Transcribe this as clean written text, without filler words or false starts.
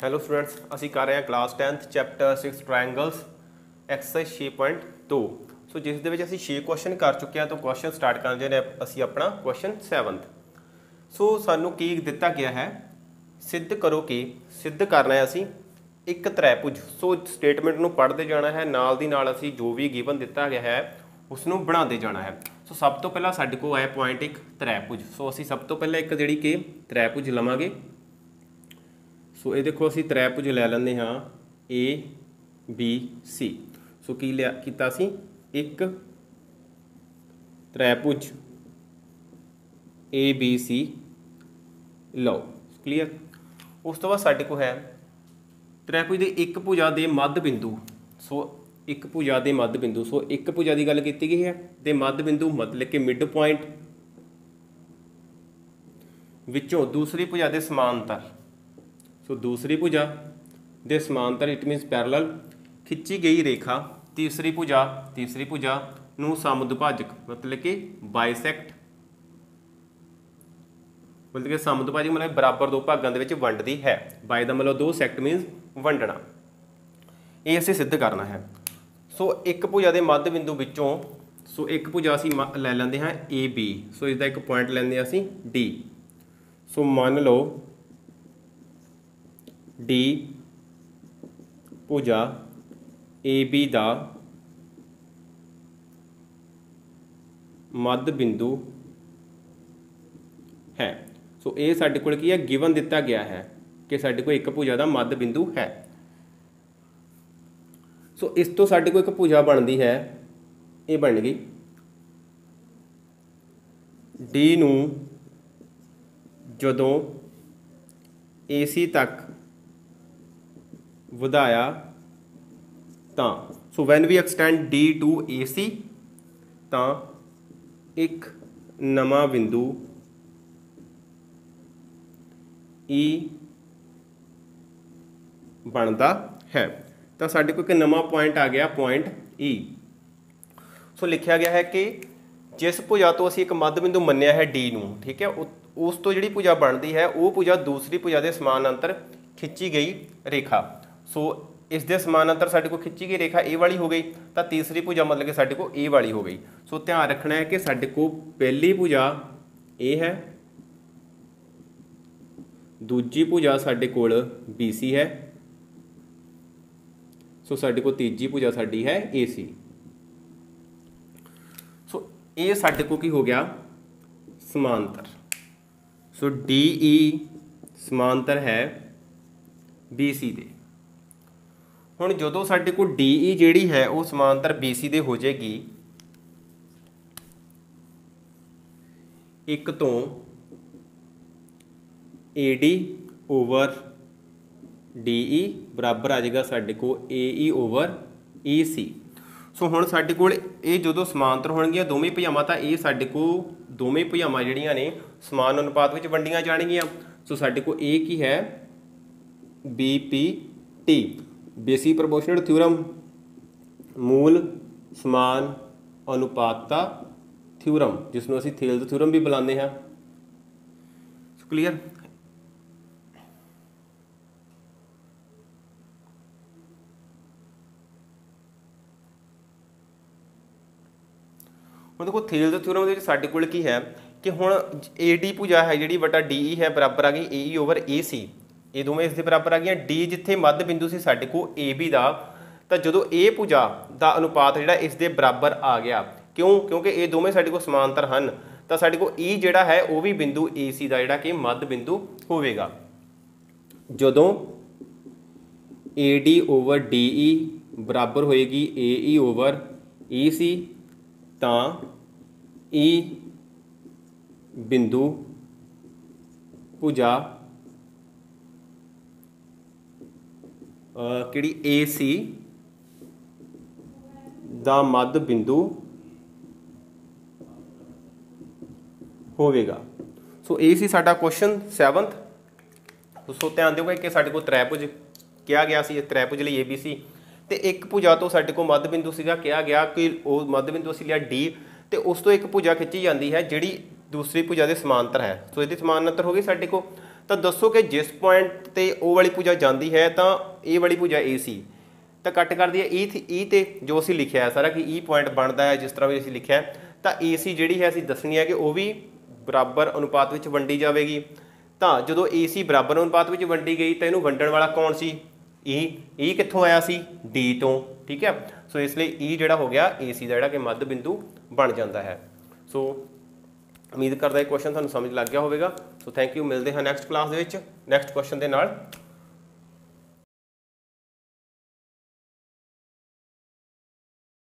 Hello students, असी कर रहे हैं class 10th chapter 6 triangles exercise 6.2। सो जिस दे विच असी 6 क्वेश्चन कर चुके हैं तो क्वेश्चन स्टार्ट करते हैं असी अपना क्वेश्चन 7th। सो सानू की दिता गया है, सिद्ध करो कि सिद्ध करना है असी एक त्रिभुज। सो स्टेटमेंट नूं पढ़ते जाना है, नाल दी नाल असी जो भी गिवन दिता गया है उसनूं बनाते जाना है। सो सब तो पहला साडे कोल है पॉइंट एक त्रिभुज। सो असी सब तो पहले एक जिहड़ी कि त्रिभुज लवांगे। सो ये देखो असी त्रिभुज लै लैंदे हाँ ए बी सी। सो की लिया कीता सी एक त्रिभुज A B C low. Clear. उस तो बाद साडे को है त्रिभुज दे एक भुजा दे मध्य बिंदु। सो एक भुजा दे मध्य बिंदु। सो एक भुजा की गल की गई है दे मध्य बिंदु मतलब कि मिड पॉइंट विचों दूसरी भुजा दे समांतर। सो दूसरी भुजा दे समांतर इट मीनस पैरेलल खिंची गई रेखा तीसरी भुजा नूं समुद्भाजक मतलब कि बाइसैक्ट मतलब कि समुद्भाजक मतलब बराबर दो भागों के वंडती है। बाय का मतलब दो सैक्ट मीनस वंडना। ये असीं सिद्ध करना है। सो एक भुजा के मध्य बिंदु विचों सो एक भुजा असीं लै लैंदे हाँ ए बी। सो इसका एक पॉइंट लैंदे असीं डी। सो मान लो डी भुजा ए बी का मध्य बिंदु है। सो ये साडे कोल की है गिवन दिता गया है कि साडे कोल एक भुजा का मध्य बिंदु है। सो इस तो साडे कोल एक भुजा बनती है, ये बन गई डी नूं जदों ए सी तक वधाया तां। So when we extend D to A C तां एक नवां बिंदु ई बनता है। तो साडे कोल एक नवां पॉइंट आ गया पॉइंट ई। सो लिखा गया है कि जिस भुजा तो असीं एक मध्य बिंदु मन्निया है डी नूं, ठीक है, उस तो जिहड़ी भुजा बनती है वो भुजा दूसरी भुजा के समानांतर खिंची गई रेखा। सो इस दे समानांतर साडे को खिंची गई रेखा ए वाली हो गई, तो तीसरी भुजा मतलब कि साडे को ए वाली हो गई। सो ध्यान रखना है कि साडे को पहली भुजा ए है, दूजी भुजा साडे कोल बी सी है, सो साडे को तीजी भुजा साडी है ए सी। सो ये साडे को की हो गया समांतर। सो डी ई समांतर है बी सी दे। हुण जदों साडे को डी ई जिहड़ी है वो समांतर बी सी दे हो जाएगी, एक तो A D over D E बराबर आ जाएगा साडे को ए ई ओवर ई सी। सो हुण साडे कोल ये जदों समांतर होणगियां दोवें भुजावां तां ये साडे को दोवें भुजावां जिहड़ियां ने समान अनुपात विच वंडियां जाणगियां। सो साडे को ए की है B P T basic proportional theorem, मूल समान अनुपातता थ्योरम, जिसनों असीं थेल्स थ्योरम भी बुलाते हैं। क्लीयर। हुण देखो थेल्स थ्योरम दे विच साडे कोल की है कि हुण ए डी भुजा है जिहड़ी बटा डी ई है बराबर आ गई ए ई ओवर ए सी। ये दोवें इस दे बराबर आ गई। डी जिथे मध्य बिंदु से साडे को ए बी का, तो जदों ए भुजा का अनुपात जिहड़ा इस दे बराबर आ गया, क्यों? क्योंकि ये दोवें साडे को समांतर हैं, तो साडे को ई जिहड़ा है वो भी बिंदु ए सी का जिहड़ा कि मध्य बिंदु होवेगा। जदों A D over D E बराबर होएगी ए ई ओवर ई सी, तां ई बिंदु भुजा किहड़ी ए सी दा मध्य बिंदु होवेगा। सो ए सी साडा क्वेश्चन 7th। सो ध्यान दिओ कि साडे को त्रिभुज कहा गया सी, त्रिभुज लई ए बी सी, ते एक भुजा तो साडे को मध्य बिंदु सीगा कहा गया कि वो मध्य बिंदु असीं लिया डी, ते उस तो एक भुजा खिंची जाती है जिहड़ी दूसरी भुजा के समांतर है। सो इसकी समानांतर हो गई साडे को। ਤਾਂ ਦੱਸੋ ਕਿ ਜਿਸ ਪੁਆਇੰਟ ਤੇ ਉਹ ਵਾਲੀ ਭੁਜਾ ਜਾਂਦੀ ਹੈ ਤਾਂ ਇਹ ਵਾਲੀ ਭੁਜਾ ਏ ਸੀ ਤਾਂ ਕੱਟ ਕਰਦੀ ਹੈ ਈ ਤੇ ਜੋ ਅਸੀਂ ਲਿਖਿਆ ਹੈ ਸਾਰਾ ਕਿ ਈ ਪੁਆਇੰਟ ਬਣਦਾ ਹੈ ਜਿਸ ਤਰ੍ਹਾਂ ਵੀ ਅਸੀਂ ਲਿਖਿਆ ਹੈ, ਤਾਂ ਏ ਸੀ ਜਿਹੜੀ ਹੈ ਅਸੀਂ ਦੱਸਣੀ ਹੈ ਕਿ ਉਹ ਵੀ ਬਰਾਬਰ ਅਨੁਪਾਤ ਵਿੱਚ ਵੰਡੀ ਜਾਵੇਗੀ। ਤਾਂ ਜਦੋਂ ਏ ਸੀ ਬਰਾਬਰ ਅਨੁਪਾਤ ਵਿੱਚ ਵੰਡੀ ਗਈ ਤਾਂ ਇਹਨੂੰ ਵੰਡਣ ਵਾਲਾ ਕੌਣ ਸੀ? ਈ ਕਿੱਥੋਂ ਆਇਆ ਸੀ? ਡੀ ਤੋਂ। ਠੀਕ ਹੈ, ਸੋ ਇਸ ਲਈ ਈ ਜਿਹੜਾ ਹੋ ਗਿਆ ਏ ਸੀ ਦਾ ਜਿਹੜਾ ਕਿ ਮੱਧ ਬਿੰਦੂ ਬਣ ਜਾਂਦਾ ਹੈ। ਸੋ ਉਮੀਦ ਕਰਦਾ ਇਹ ਕੁਐਸਚਨ ਤੁਹਾਨੂੰ ਸਮਝ ਲੱਗ ਗਿਆ ਹੋਵੇਗਾ। ਸੋ ਥੈਂਕ ਯੂ, ਮਿਲਦੇ ਹਾਂ ਨੈਕਸਟ ਕਲਾਸ ਦੇ ਵਿੱਚ ਨੈਕਸਟ ਕੁਐਸਚਨ ਦੇ ਨਾਲ।